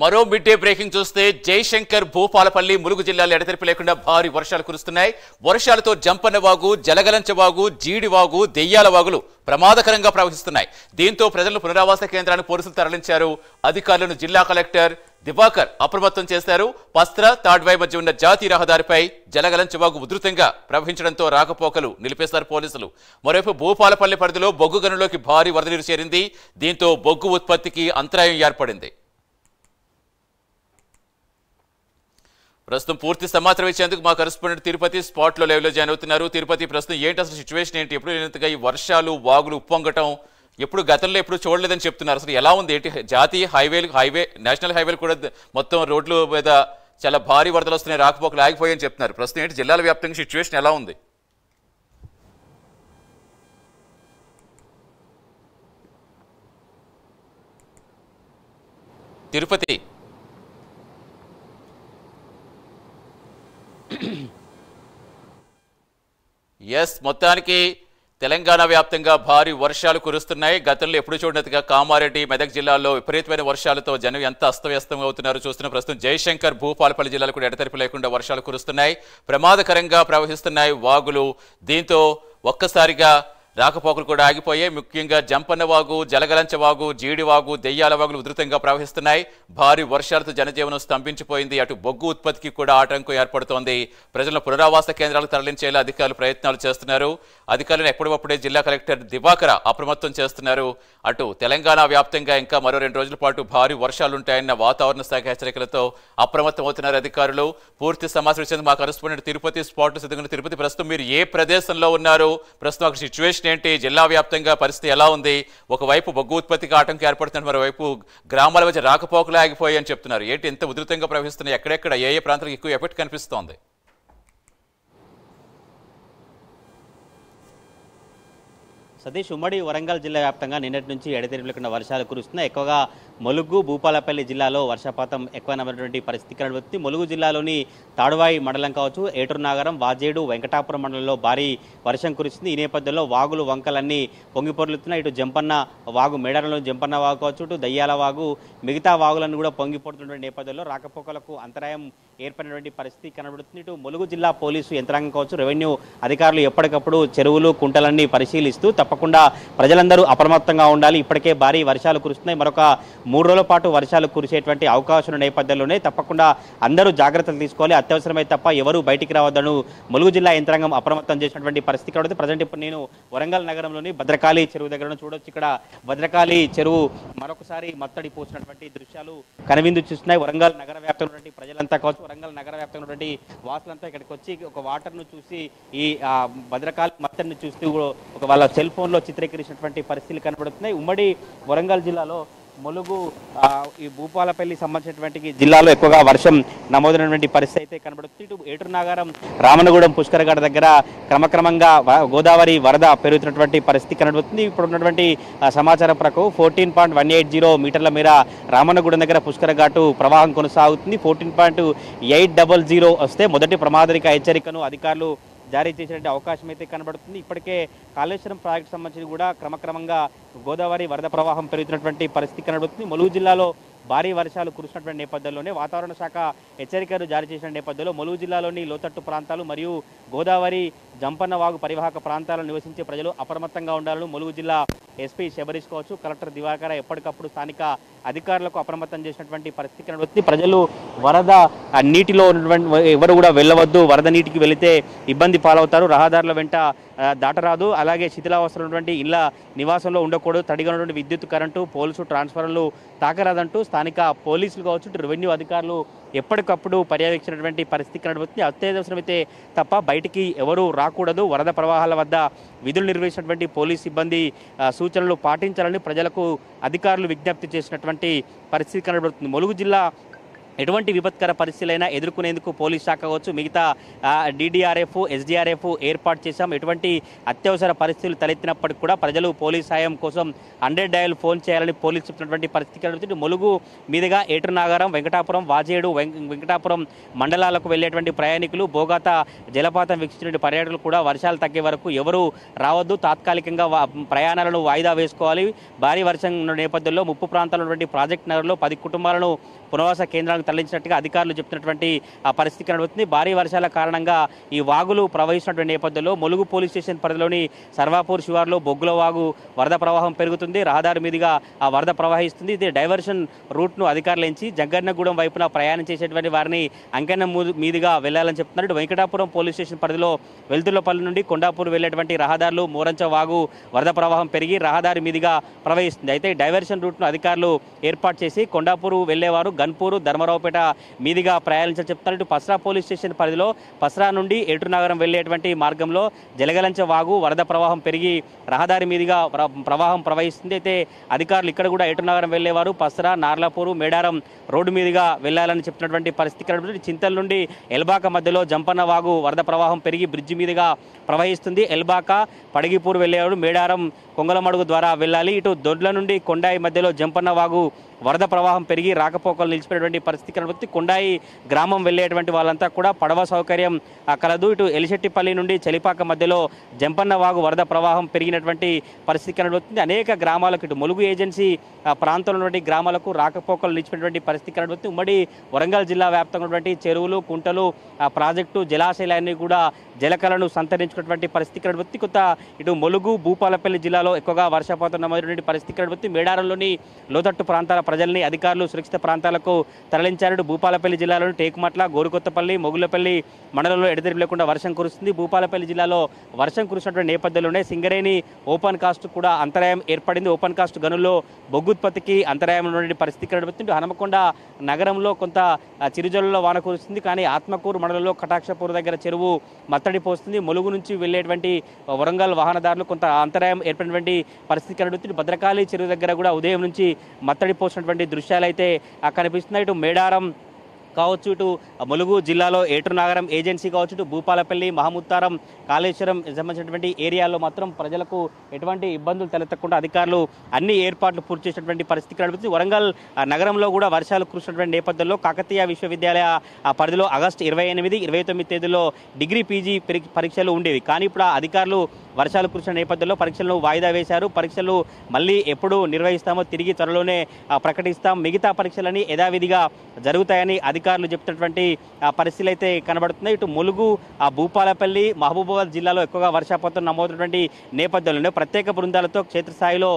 మరో mid day breaking చూస్తే జయశంకర్ భూపాలపల్లి ములుగు జిల్లాలో ఎడతెరిపి లేకుండా భారీ వర్షాలు కురుస్తున్నాయి. వర్షాలతో జంపన్న వాగు, జలగలంచ వాగు, జీడి వాగు, దెయ్యాల వాగులు ప్రమాదకరంగా ప్రవహిస్తున్నాయి. దీంతో ప్రజలను పునరావాస కేంద్రానికి పోలీసులు తరలించారు. అధికారులను జిల్లా కలెక్టర్ దివాకర్ అప్రమత్తం చేశారు. పస్త్ర తాడ్వాయి మధ్య ఉన్న జాతీయ రహదారిపై జలగలంచ వాగు ఉధృతంగా ప్రవహించడంతో రాకపోకలు నిలిపేశారు పోలీసులు. మరోవైపు భూపాలపల్లి పరిధిలో బొగ్గు గనులోకి భారీ వరద నీరు చేరింది. దీంతో బొగ్గు ఉత్పత్తికి అంతరాయం ఏర్పడింది. ప్రస్తుతం పూర్తి సమాచారం ఇచ్చేందుకు మా కరెస్పాండెంట్ తిరుపతి స్పాట్ లో లైవ్ లో జాయిన్ అవుతున్నారు. తిరుపతి, ప్రస్తుతం ఏంటి అసలు సిచ్యువేషన్ ఏంటి? ఎప్పుడు లేనంతగా ఈ వర్షాలు, వాగులు ఉప్పొంగటం ఎప్పుడు గతంలో ఎప్పుడు చూడలేదని చెప్తున్నారు. అసలు ఎలా ఉంది ఏంటి? జాతీయ హైవే నేషనల్ హైవేలు కూడా మొత్తం రోడ్ల మీద చాలా భారీ వరదలు వస్తున్నాయి, రాకపోకలు ఆగిపోయాయని చెప్తున్నారు. ప్రస్తుతం ఏంటి జిల్లాల వ్యాప్తంగా సిచ్యువేషన్ ఎలా ఉంది? తిరుపతి మొత్తానికి తెలంగాణ వ్యాప్తంగా భారీ వర్షాలు కురుస్తున్నాయి. గతంలో ఎప్పుడు చూడనట్టుగా కామారెడ్డి, మెదక్ జిల్లాల్లో విపరీతమైన వర్షాలతో జనం ఎంత అస్తవ్యస్తం అవుతున్నారో చూస్తున్న ప్రస్తుతం జయశంకర్ భూపాలపల్లి జిల్లాలో కూడా ఎడతెరిపి లేకుండా వర్షాలు కురుస్తున్నాయి. ప్రమాదకరంగా ప్రవహిస్తున్నాయి వాగులు. దీంతో ఒక్కసారిగా రాకపోకలు కూడా ఆగిపోయాయి. ముఖ్యంగా జంపన్న వాగు, జలగలంచ వాగు, జీడి వాగు, దెయ్యాల వాగులు ఉధృతంగా ప్రవహిస్తున్నాయి. భారీ వర్షాలతో జనజీవనం స్తంభించిపోయింది. అటు బొగ్గు ఉత్పత్తికి కూడా ఆటంకం ఏర్పడుతోంది. ప్రజలను పునరావాస కేంద్రాలకు తరలించేలా అధికారులు ప్రయత్నాలు చేస్తున్నారు. అధికారులను ఎప్పటికప్పుడే జిల్లా కలెక్టర్ దివాకర అప్రమత్తం చేస్తున్నారు. అటు తెలంగాణ వ్యాప్తంగా ఇంకా మరో 2 రోజుల పాటు భారీ వర్షాలుంటాయన్న వాతావరణ శాఖ హెచ్చరికలతో అప్రమత్తం అవుతున్నారు అధికారులు. పూర్తి సమాచారం ఇచ్చేందుకు మా కరెస్పాండెంట్ తిరుపతి స్పాట్ సిద్ధంగా. తిరుపతి, ప్రస్తుతం మీరు ఏ ప్రదేశంలో ఉన్నారు? ప్రస్తుతం అక్కడ సిచ్యువేషన్ ఏంటి? జిల్లా వ్యాప్తంగా పరిస్థితి ఎలా ఉంది? ఒకవైపు బొగ్గు ఉత్పత్తికి ఆటంకం ఏర్పడుతున్నారు, మరోవైపు గ్రామాల మధ్య రాకపోకలు ఆగిపోయాయి అని చెప్తున్నారు. ఏంటి ఎంత ఉధృతంగా ప్రవహిస్తున్నాయి? ఎక్కడెక్కడ ఏ ప్రాంతాలకు ఎక్కువ ఎఫెక్ట్ కనిపిస్తోంది? సతీష్, ఉమ్మడి వరంగల్ జిల్లా వ్యాప్తంగా నిన్నటి నుంచి ఎడతెరిపి లేకుండా వర్షాలు కురుస్తున్నాయి. ఎక్కువగా ములుగు, భూపాలపల్లి జిల్లాలో వర్షపాతం ఎక్కువైనటువంటి పరిస్థితి కనబడుతుంది. ములుగు జిల్లాలోని తాడువాయి మండలం కావచ్చు, ఏటూరు నాగరం, వాజేడు, వెంకటాపురం మండలంలో భారీ వర్షం కురిసింది. ఈ నేపథ్యంలో వాగులు, వంకలన్నీ పొంగిపొర్లుతున్నాయి. ఇటు జంపన్న వాగు, మేడారంలో జంపన్న వాగు కావచ్చు, ఇటు దయ్యాల వాగు, మిగతా వాగులను కూడా పొంగిపడుతున్నటువంటి నేపథ్యంలో రాకపోకలకు అంతరాయం ఏర్పడినటువంటి పరిస్థితి కనబడుతుంది. ఇటు ములుగు జిల్లా పోలీసు యంత్రాంగం కావచ్చు, రెవెన్యూ అధికారులు ఎప్పటికప్పుడు చెరువులు, కుంటలన్నీ పరిశీలిస్తూ తప్పకుండా ప్రజలందరూ అప్రమత్తంగా ఉండాలి. ఇప్పటికే భారీ వర్షాలు కురుస్తున్నాయి. మరొక 3 రోజుల పాటు వర్షాలు కురిసేటువంటి అవకాశం ఉన్న నేపథ్యంలోనే తప్పకుండా అందరూ జాగ్రత్తలు తీసుకోవాలి. అత్యవసరమైతే తప్ప ఎవరూ బయటికి రావద్దని ములుగు జిల్లా యంత్రాంగం అప్రమత్తం చేసినటువంటి పరిస్థితి కాబట్టి ప్రజెంట్ ఇప్పుడు నేను వరంగల్ నగరంలోని భద్రకాళి చెరువు దగ్గర చూడొచ్చు. ఇక్కడ భద్రకాళి చెరువు మరొకసారి మత్తడి పోసినటువంటి దృశ్యాలు కనువిందు చూస్తున్నాయి. వరంగల్ నగర వ్యాప్తంగా ప్రజలంతా కావచ్చు, వరంగల్ నగర వ్యాప్తంగా వాసులంతా ఇక్కడికి వచ్చి ఒక వాటర్ను చూసి ఈ భద్రకాళి మత్తడిని చూస్తూ ఒక వాళ్ళ సెల్ ఫోన్లో చిత్రీకరించినటువంటి పరిస్థితులు కనబడుతున్నాయి. ఉమ్మడి వరంగల్ జిల్లాలో ములుగు, ఈ భూపాలపల్లి సంబంధించినటువంటి జిల్లాలో ఎక్కువగా వర్షం నమోదైనటువంటి పరిస్థితి అయితే కనబడుతుంది. ఇటు ఏటూరు నాగారం, రామనగూడెం పుష్కరఘాట్ దగ్గర క్రమక్రమంగా గోదావరి వరద పెరుగుతున్నటువంటి పరిస్థితి కనబడుతుంది. ఇప్పుడు ఉన్నటువంటి సమాచారం ప్రకారం 14.180 మీటర్ల మేర రామనగూడెం దగ్గర పుష్కరఘాటు ప్రవాహం కొనసాగుతుంది. 14.800 వస్తే మొదటి ప్రమాదరిక హెచ్చరికను అధికారులు జారీ చేసేటువంటి అవకాశం అయితే కనబడుతుంది. ఇప్పటికే కాళేశ్వరం ప్రాజెక్టు సంబంధించి కూడా క్రమక్రమంగా గోదావరి వరద ప్రవాహం పెరుగుతున్నటువంటి పరిస్థితి కనబడుతుంది. ములుగు జిల్లాలో భారీ వర్షాలు కురుస్తున్నటువంటి నేపథ్యంలోనే వాతావరణ శాఖ హెచ్చరికలు జారీ చేసిన నేపథ్యంలో ములుగు జిల్లాలోని లోతట్టు ప్రాంతాలు మరియు గోదావరి, జంపన్న వాగు పరివాహక ప్రాంతాల్లో నివసించే ప్రజలు అప్రమత్తంగా ఉండాలని ములుగు జిల్లా ఎస్పీ శబరీష్ కావచ్చు, కలెక్టర్ దివాకర ఎప్పటికప్పుడు స్థానిక అధికారులకు అప్రమత్తం చేసినటువంటి పరిస్థితి కనబడుతుంది. ప్రజలు వరద నీటిలో ఉన్నటువంటి ఎవరు కూడా వెళ్ళవద్దు, వరద నీటికి వెళితే ఇబ్బంది పాలవుతారు, రహదారుల వెంట దాటరాదు, అలాగే శిథిలావస్థలో ఉన్నటువంటి ఇళ్ల నివాసంలో ఉండకూడదు, తడిగా ఉన్నటువంటి విద్యుత్, కరెంటు, పోల్సు, ట్రాన్స్ఫర్లు తాకరాదంటూ స్థానిక పోలీసులు కావచ్చు, రెవెన్యూ అధికారులు ఎప్పటికప్పుడు పర్యవేక్షించినటువంటి పరిస్థితి కనబడుతుంది. అత్యవసరమైతే తప్ప బయటికి ఎవరూ రాకూడదు. వరద ప్రవాహాల వద్ద విధులు నిర్వహించినటువంటి పోలీస్ సిబ్బంది సూచనలు పాటించాలని ప్రజలకు అధికారులు విజ్ఞప్తి చేసినటువంటి పరిస్థితి కనబడుతుంది. ములుగు జిల్లా ఎటువంటి విపత్కర పరిస్థితులైనా ఎదుర్కొనేందుకు పోలీస్ శాఖ కావచ్చు, మిగతా DDRF, SDRF ఏర్పాటు చేశాం. ఎటువంటి అత్యవసర పరిస్థితులు తలెత్తినప్పటికీ కూడా ప్రజలు పోలీస్ సాయం కోసం 100 డయల్ ఫోన్ చేయాలని పోలీసు చెప్పినటువంటి పరిస్థితి కలుగుతుంది. ములుగు మీదుగా ఏటునాగారం, వెంకటాపురం, వాజేడు, వెంకటాపురం మండలాలకు వెళ్లేటువంటి ప్రయాణికులు, బోగాత జలపాతం వీక్షించినటువంటి పర్యాటకులు కూడా వర్షాలు తగ్గే వరకు ఎవరు రావద్దు, తాత్కాలికంగా ప్రయాణాలను వాయిదా వేసుకోవాలి. భారీ వర్షం ఉన్న నేపథ్యంలో ముప్పు ప్రాంతాల్లో ఉన్నటువంటి ప్రాజెక్ట్ నగర్లో 10 కుటుంబాలను పునరావాస కేంద్రాలకు తరలించినట్టుగా అధికారులు చెప్తున్నటువంటి పరిస్థితి కనబడుతుంది. భారీ వర్షాల కారణంగా ఈ వాగులు ప్రవహిస్తున్నటువంటి నేపథ్యంలో ములుగు పోలీస్ స్టేషన్ పరిధిలోని సర్వాపూర్ శివార్లో బొగ్గుల వాగు వరద ప్రవాహం పెరుగుతుంది. రహదారి మీదుగా ఆ వరద ప్రవహిస్తుంది. ఇది డైవర్షన్ రూట్ను అధికారులు ఎంచి జగ్గన్నగూడెం వైపున ప్రయాణం చేసేటువంటి వారిని అంకెన్న మీదుగా వెళ్లాలని చెప్తున్నారు. ఇటు వెంకటాపురం పోలీస్ స్టేషన్ పరిధిలో వెల్దుర్లపల్లి నుండి కొండాపూర్ వెళ్లేటువంటి రహదారులు మోరంచ వాగు వరద ప్రవాహం పెరిగి రహదారి మీదుగా ప్రవహిస్తుంది. అయితే డైవర్షన్ రూట్ను అధికారులు ఏర్పాటు చేసి కొండాపూర్ వెళ్లేవారు గన్పూరు, ధర్మరావుపేట మీదుగా ప్రయాణించాలని చెప్తున్నారు. ఇటు పస్రా పోలీస్ స్టేషన్ పరిధిలో పస్రా నుండి ఏటునగరం వెళ్లేటువంటి మార్గంలో జలగలంచ వాగు వరద ప్రవాహం పెరిగి రహదారి మీదుగా ప్రవాహం ప్రవహిస్తుంది. అయితే అధికారులు ఇక్కడ కూడా ఏటునగరం వెళ్లేవారు పస్రా, నార్లాపూరు, మేడారం రోడ్డు మీదుగా వెళ్లాలని చెప్పినటువంటి పరిస్థితి. చింతల నుండి ఎల్బాక మధ్యలో జంపన్న వాగు వరద ప్రవాహం పెరిగి బ్రిడ్జి మీదుగా ప్రవహిస్తుంది. ఎల్బాక, పడిగిపూర్ వెళ్లేవారు మేడారం, కొంగలమడుగు ద్వారా వెళ్ళాలి. ఇటు దొడ్ల నుండి కొండాయి మధ్యలో జంపన్న వాగు వరద ప్రవాహం పెరిగి రాకపోకలు నిలిచిపోయినటువంటి పరిస్థితి కనబడుతుంది. కొండాయి గ్రామం వెళ్లేటువంటి వాళ్ళంతా కూడా పడవ సౌకర్యం కలదు. ఇటు ఎలిశెట్టిపల్లి నుండి చలిపాక మధ్యలో జంపన్న వాగు వరద ప్రవాహం పెరిగినటువంటి పరిస్థితి కనబడుతుంది. అనేక గ్రామాలకు ఇటు ములుగు ఏజెన్సీ ప్రాంతంలో ఉన్నటువంటి గ్రామాలకు రాకపోకలు నిలిచిపోయినటువంటి పరిస్థితి కనబడుతుంది. ఉమ్మడి వరంగల్ జిల్లా వ్యాప్తంగా ఉన్నటువంటి చెరువులు, కుంటలు, ప్రాజెక్టు, జలాశయాలన్నీ కూడా జలకలను సంతరించుకున్నటువంటి పరిస్థితి కనబడుతుంది. కొత్త ఇటు ములుగు, భూపాలపల్లి జిల్లాలో ఎక్కువగా వర్షపాతం నమోదైనటువంటి పరిస్థితి కనబడుతుంది. మేడారంలోని లోతట్టు ప్రాంతాల ప్రజల్ని అధికారులు సురక్షిత ప్రాంతాలకు తరలించారు. భూపాలపల్లి జిల్లాలోని టేకుమట్ల, గోరుకొత్తపల్లి, మొగుళ్లపల్లి మండలంలో ఎడతెరిపి లేకుండా వర్షం కురుస్తుంది. భూపాలపల్లి జిల్లాలో వర్షం కురిసినటువంటి నేపథ్యంలోనే సింగరేణి ఓపెన్ కాస్ట్ కూడా అంతరాయం ఏర్పడింది. ఓపెన్ కాస్ట్ గనుల్లో బొగ్గుత్పత్తికి అంతరాయం ఉన్నటువంటి పరిస్థితి కనబడుతుంది. హనుమకొండ నగరంలో కొంత చిరుజల్లులో వాన కురుస్తుంది. కానీ ఆత్మకూరు మండలంలో కటాక్షపూర్ దగ్గర చెరువు మత్తడి పోస్తుంది. ములుగు నుంచి వెళ్లేటువంటి వరంగల్ వాహనదారులు కొంత అంతరాయం ఏర్పడినటువంటి పరిస్థితి కనబడుతుంది. భద్రకాళి చెరువు దగ్గర కూడా ఉదయం నుంచి మత్తడి పోసినటువంటి దృశ్యాలు అయితే కనిపిస్తున్నాయి. ఇటు మేడారం కావచ్చు, ఇటు ములుగు జిల్లాలో ఏటునాగరం ఏజెన్సీ కావచ్చు, ఇటు భూపాలపల్లి, మహముత్తారం, కాళేశ్వరం సంబంధించినటువంటి ఏరియాల్లో మాత్రం ప్రజలకు ఎటువంటి ఇబ్బందులు తలెత్తకుండా అధికారులు అన్ని ఏర్పాట్లు పూర్తి చేసినటువంటి పరిస్థితి కనిపిస్తుంది. వరంగల్ నగరంలో కూడా వర్షాలు కురిసినటువంటి నేపథ్యంలో కాకతీయ విశ్వవిద్యాలయ పరిధిలో ఆగస్టు 28, 29 తేదీల్లో డిగ్రీ, PG పరీక్షలు ఉండేవి. కానీ ఇప్పుడు అధికారులు వర్షాలు కురిసిన నేపథ్యంలో పరీక్షలను వాయిదా వేశారు. పరీక్షలు మళ్ళీ ఎప్పుడు నిర్వహిస్తామో తిరిగి త్వరలోనే ప్రకటిస్తాం. మిగతా పరీక్షలని యథావిధిగా జరుగుతాయని అధికారులు చెప్తున్నటువంటి పరిస్థితులు అయితే కనబడుతున్నాయి. ఇటు ములుగు, భూపాలపల్లి, మహబూబాబాద్ జిల్లాలో ఎక్కువగా వర్షపాతం నమోదైనటువంటి నేపథ్యంలోనే ప్రత్యేక బృందాలతో క్షేత్రస్థాయిలో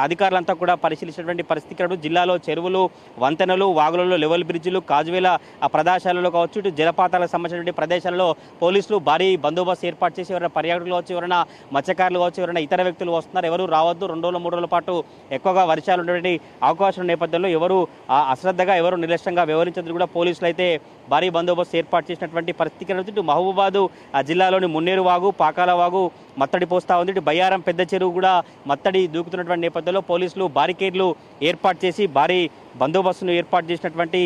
అధికారులంతా కూడా పరిశీలించినటువంటి పరిస్థితి కనబడుతుంది. జిల్లాలో చెరువులు, వంతెనలు, వాగులలో లెవెల్ బ్రిడ్జిలు, కాజువేల ప్రదేశాలలో కావచ్చు, ఇటు జలపాతాలకు సంబంధించినటువంటి ప్రదేశాల్లో పోలీసులు భారీ బందోబస్తు ఏర్పాటు చేసి ఎవరైనా పర్యాటకులు కావచ్చు, ఎవరైనా మత్స్యకారులు కావచ్చు, ఎవరైనా ఇతర వ్యక్తులు వస్తున్నారు, ఎవరు రావద్దు, 2 రోజులు 3 రోజుల పాటు ఎక్కువగా వర్షాలు ఉండేటువంటి అవకాశం నేపథ్యంలో ఎవరు అశ్రద్ధగా ఎవరు నిర్లక్ష్యంగా వ్యవహరించేందుకు కూడా పోలీసులు అయితే భారీ బందోబస్తు ఏర్పాటు చేసినటువంటి పరిస్థితి కనబడుతుంది. మహబూబాబాద్ జిల్లాలోని మున్నేరు వాగు, పాకాల వాగు మత్తడి పోస్తా ఉంది. ఇటు బయ్యారం పెద్ద చెరువు కూడా మత్తడి దూకుతున్నటువంటి నేపథ్యంలో పోలీసులు బారికేడ్లు ఏర్పాటు చేసి భారీ బందోబస్తును ఏర్పాటు చేసినటువంటి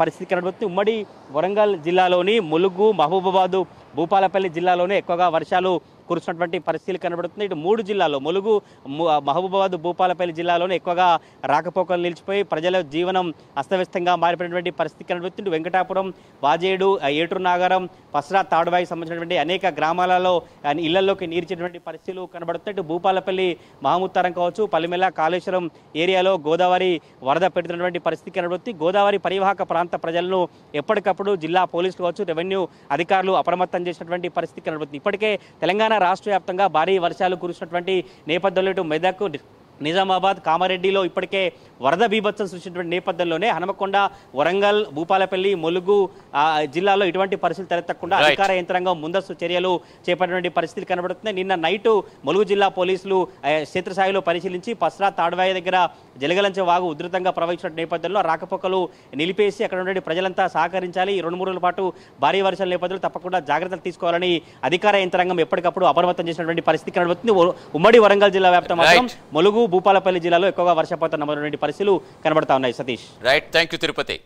పరిస్థితి కనబడుతుంది. ఉమ్మడి వరంగల్ జిల్లాలోని ములుగు, మహబూబాబాద్, భూపాలపల్లి జిల్లాలోనే ఎక్కువగా వర్షాలు కురుస్తున్నటువంటి పరిస్థితులు కనబడుతుంది. ఇటు 3 జిల్లాల్లో ములుగు, మహబూబాబాద్, భూపాలపల్లి జిల్లాలోనే ఎక్కువగా రాకపోకలు నిలిచిపోయి ప్రజల జీవనం అస్తవ్యస్తంగా మారిపోయినటువంటి పరిస్థితి కనబడుతుంది. వెంకటాపురం, వాజేడు, ఏటునాగరం, పస్రా, తాడువాయికి సంబంధించినటువంటి అనేక గ్రామాలలో ఇళ్లలోకి నీర్చేటువంటి పరిస్థితులు కనబడుతున్నాయి. ఇటు భూపాలపల్లి, మహముత్తారం కావచ్చు, పల్లిమెల, కాళేశ్వరం ఏరియాలో గోదావరి వరద పెడుతున్నటువంటి పరిస్థితి కనబడుతుంది. గోదావరి పరివాహక ప్రాంత ప్రజలను ఎప్పటికప్పుడు జిల్లా పోలీసులు కావచ్చు, రెవెన్యూ అధికారులు అప్రమత్తం చేసినటువంటి పరిస్థితి కనబడుతుంది. ఇప్పటికే తెలంగాణ రాష్ట్ర వ్యాప్తంగా భారీ వర్షాలు కురిసినటువంటి నేపథ్యంలో ఇటు మెదక్, నిజామాబాద్, కామారెడ్డిలో ఇప్పటికే వరద బీభత్సం సృష్టించినటువంటి నేపథ్యంలోనే హనుమకొండ, వరంగల్, భూపాలపల్లి, ములుగు జిల్లాలో ఇటువంటి పరిస్థితులు తలెత్తకుండా అధికార యంత్రాంగం ముందస్తు చర్యలు చేపట్టినటువంటి పరిస్థితులు కనబడుతున్నాయి. నిన్న నైటు ములుగు జిల్లా పోలీసులు క్షేత్రస్థాయిలో పరిశీలించి పస్రా, తాడువాయి దగ్గర జలగలంచ వాగు ఉధృతంగా ప్రవహించిన నేపథ్యంలో రాకపోకలు నిలిపేసి అక్కడ ఉన్నటువంటి ప్రజలంతా సహకరించాలి. ఈ 2-3 రోజుల పాటు భారీ వర్షాల నేపథ్యంలో తప్పకుండా జాగ్రత్తలు తీసుకోవాలని అధికార యంత్రాంగం ఎప్పటికప్పుడు అప్రమత్తం చేసినటువంటి పరిస్థితి కనబడుతుంది. ఉమ్మడి వరంగల్ జిల్లా వ్యాప్తంగా ములుగు, భూపాలపల్లి జిల్లాలో ఎక్కువగా వర్షపాతం నమోదైన పరిస్థితులు కనబడతా ఉన్నాయి. Satish, right, thank you Tirupati.